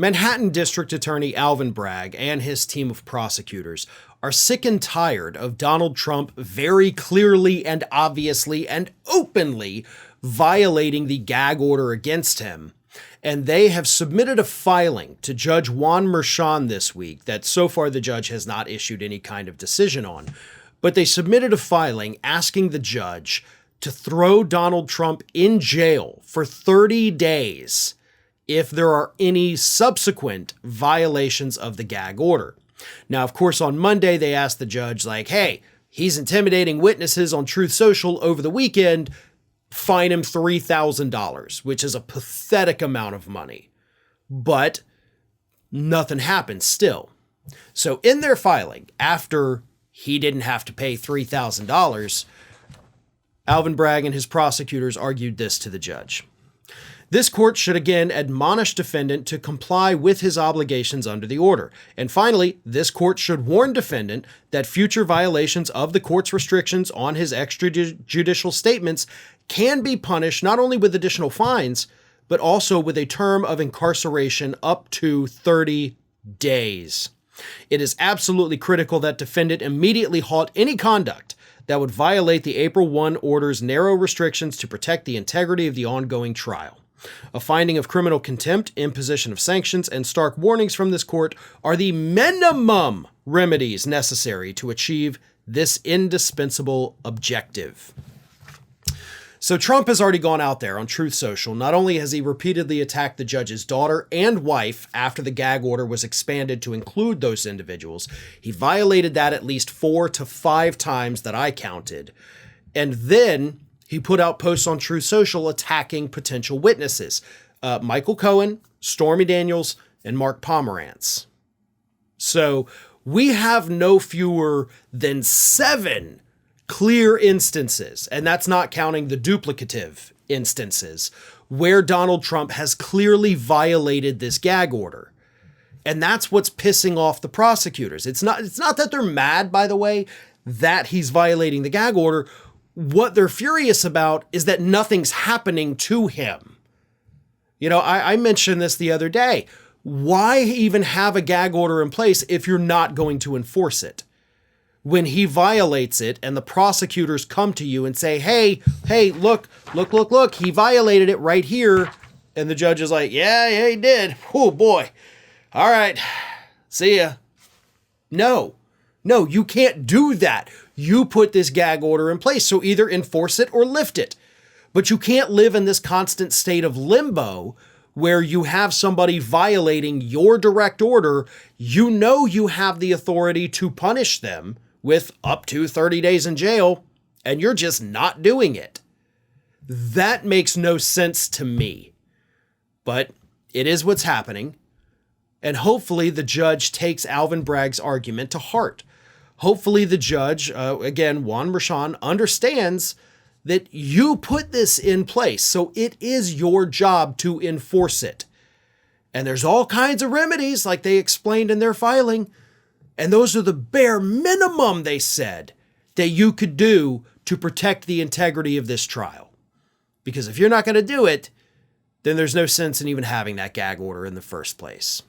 Manhattan District Attorney Alvin Bragg and his team of prosecutors are sick and tired of Donald Trump very clearly and obviously and openly violating the gag order against him. And they have submitted a filing to Judge Juan Merchan this week that so far the judge has not issued any kind of decision on. But they submitted a filing asking the judge to throw Donald Trump in jail for 30 days if there are any subsequent violations of the gag order. Now, of course, on Monday, they asked the judge, like, hey, he's intimidating witnesses on Truth Social over the weekend, fine him $3,000, which is a pathetic amount of money. But nothing happened still. So in their filing, after he didn't have to pay $3,000, Alvin Bragg and his prosecutors argued this to the judge. This court should again admonish defendant to comply with his obligations under the order. And finally, this court should warn defendant that future violations of the court's restrictions on his extrajudicial statements can be punished not only with additional fines, but also with a term of incarceration up to 30 days. It is absolutely critical that defendant immediately halt any conduct that would violate the April 1 order's narrow restrictions to protect the integrity of the ongoing trial. A finding of criminal contempt, imposition of sanctions, and stark warnings from this court are the minimum remedies necessary to achieve this indispensable objective. So Trump has already gone out there on Truth Social. Not only has he repeatedly attacked the judge's daughter and wife after the gag order was expanded to include those individuals, he violated that at least 4 to 5 times that I counted. And then he put out posts on Truth Social attacking potential witnesses, Michael Cohen, Stormy Daniels, and Mark Pomerantz. So we have no fewer than 7 clear instances, and that's not counting the duplicative instances, where Donald Trump has clearly violated this gag order. And that's what's pissing off the prosecutors. It's not that they're mad, by the way, that he's violating the gag order. What they're furious about is that nothing's happening to him. You know, I mentioned this the other day. Why even have a gag order in place if you're not going to enforce it? When he violates it and the prosecutors come to you and say, hey, look, he violated it right here. And the judge is like, yeah, he did. Oh boy. All right. See ya. No, you can't do that. You put this gag order in place. So either enforce it or lift it. But you can't live in this constant state of limbo where you have somebody violating your direct order. You know you have the authority to punish them with up to 30 days in jail, and you're just not doing it. That makes no sense to me. But it is what's happening. And hopefully the judge takes Alvin Bragg's argument to heart. Hopefully the judge, again, Juan Merchan, understands that you put this in place, so it is your job to enforce it. And there's all kinds of remedies, like they explained in their filing. And those are the bare minimum, they said, that you could do to protect the integrity of this trial. Because if you're not going to do it, then there's no sense in even having that gag order in the first place.